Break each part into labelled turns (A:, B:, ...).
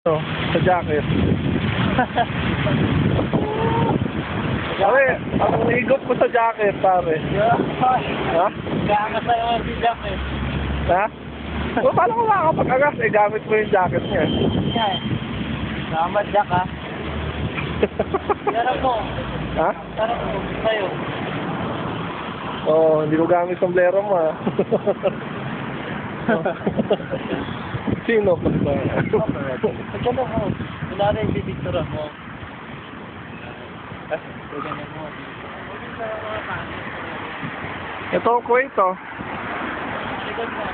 A: Sa jacket. Pare, ang higot mo sa jacket, pare. Ha?
B: Kaya nga sa'yo ang si Jack eh.
A: Ha? O, paano ko makakapag-agas? Eh, gamit mo yung jacket niya.
B: Yan. Salamat Jack ha. Sarap mo.
A: Ha?
B: Sarap mo. Sa'yo.
A: Oo, hindi ko gamit sombrero mo, ha? Sino pa ba?
B: Pagkano mo. Wala rin yung bibigtura mo. Pagkano mo.
A: Ito ang Kuwait, oh.
B: Likod mo.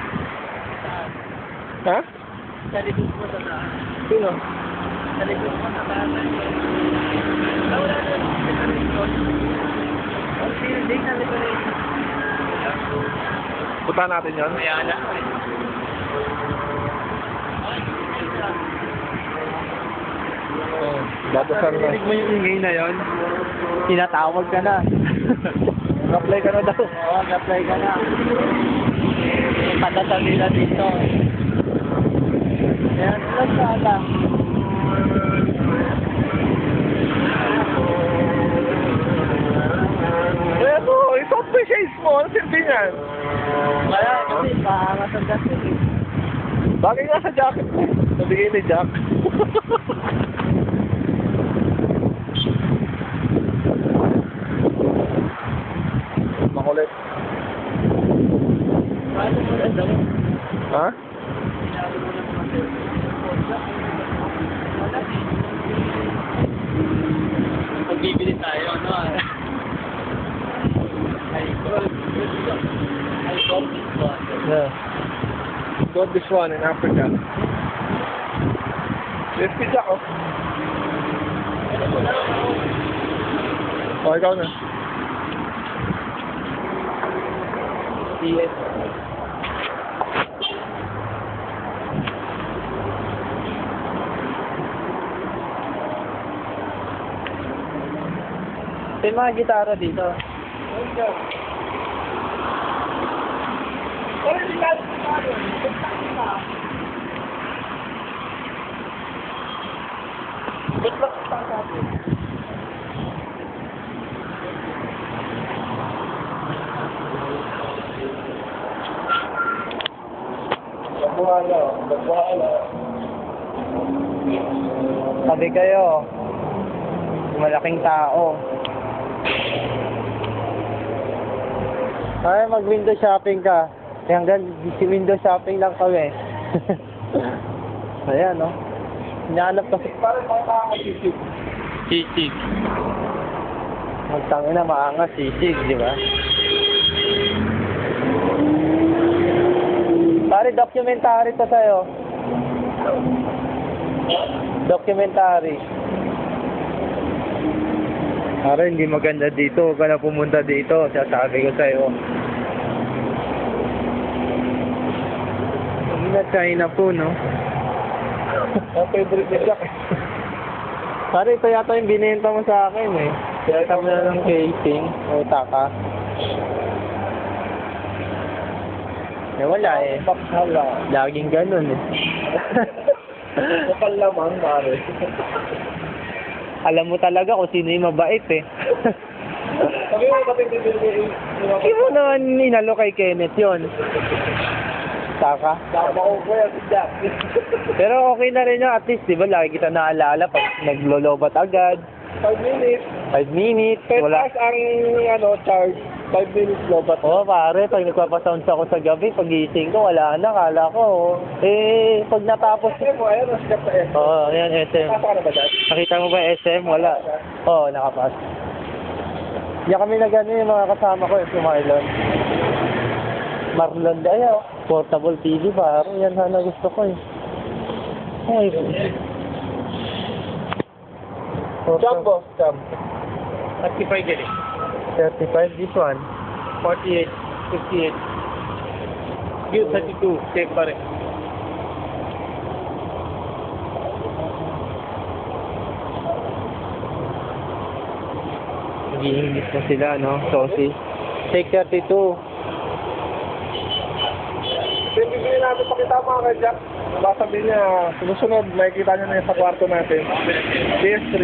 B: Saan?
A: Ha?
B: Sa likod mo sa saan?
A: Sino?
B: Sa likod mo sa saan? Wala na yung liberation. Ang building na liberation.
A: Punta natin yan.
B: Kaya na.
A: Oh, dadasal na.
B: Narinig mo yung ingay na yon? Tinatawag ka na.
A: Apply ka na daw.
B: Oo, apply ka na. Padasal nila dito. Ayan, ilan sana?
A: Eto, isuot mo yung shades mo. Ano silbi niyan?
B: Kaya, kasi paangas ang gastos eh.
A: Bagay nga sa jacket mo. Nabigay ni Jack. Makulit.
B: Paano mo na daw?
A: Ha?
B: Sinabi mo lang mga wala eh. Magbibili tayo, ano ah. I call this one.
A: Yeah. Got this one in Africa. Let's be Jack, oh. Oh, ikaw na.
B: Yes. May mga gitara dito. Sabi kayo, malaking tao. Ay, mag-window shopping ka. Hanggang window shopping lang kami. Ayan, no? Hinahanap kasi.
A: Parang mga nakakasisip.
B: Sisig. Magtangin na maangas sisig, di ba? Pare, documentary to sa'yo. Documentary. Pare, hindi maganda dito. Huwag ka na pumunta dito. Sasabi ko sa'yo. Hindi na China po, no?
A: Ang favorite ni Jack.
B: Pare, ito yata yung binenta mo sa akin, eh. Kaya mo na ng casing. O, taka. Eh, wala, eh.
A: Bakhala.
B: Laging ganun, eh.
A: Kapal lamang, pare.
B: Alam mo talaga kung sino yung mabait, eh.
A: Sabi mo, kapit din yung...
B: Hindi mo naman inalo kay Kenneth yun. Taka.
A: Tama ko kaya si Jack.
B: Pero okay na rin yun, at least, di ba, lagi kita naalala pag naglolobat agad.
A: 5 minutes.
B: 5 minutes, wala.
A: Petas ang charge. 5 minutes lobat.
B: Oo, pare, pag nagpapasounds ako sa gabi, pagising ko, wala na, kala ko. Eh, pag natapos...
A: Kasi mo, ayun, nasikat sa SM.
B: Oo, yan, SM.
A: Nasa ka na ba dyan?
B: Nakita mo ba yung SM? Wala. Oo, nakapas. Yan kami na gano'n yung mga kasama ko, yung Marlon. Marlon, ayaw. Portable TV, pare. Yan sana gusto ko, eh. Ay,
A: Jump, boss. Jump.
B: 35 din eh. 35, this one. 48, 58. Give 32, take pa rin. Nag-iingit na sila, no? Saucy. Take 32.
A: Bibigyan natin pakita mga kay Jack. sasabihin niya, susunod, makikita niyo na yun sa kwarto natin. PS3.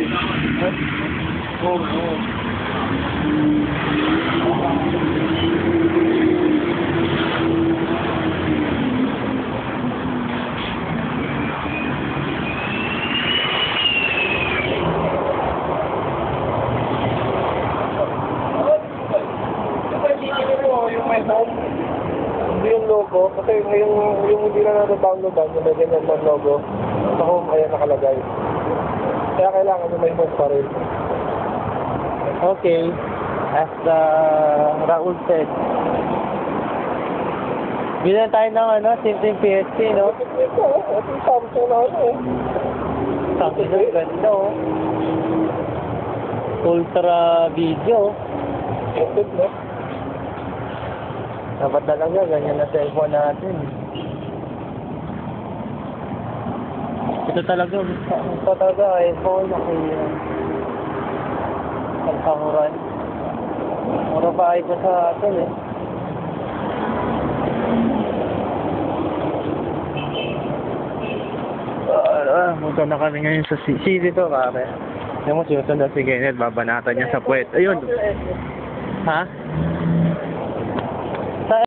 A: Yung may home, hindi yung logo, kasi yung hindi na nado-downloadan, yung may ganyan ng logo, sa home, ayan nakalagay. Kaya kailangan yung may home pa rin.
B: Okay. As Raul said. Bilan tayo ng simpleng PSP, no?
A: Ito yung Samsung na
B: Samsung, ganda, oh. Ultra video.
A: Ito, no?
B: Dapat talaga, ganyan na cellphone natin. Ito talaga iPhone, ang kahuran. Mura pa iPhone sa atin, eh.
C: Punta na kami ngayon sa city to, pare. Yung mo sinusunod si Kenneth, babanatan niya sa puwet. Ayun. Ha?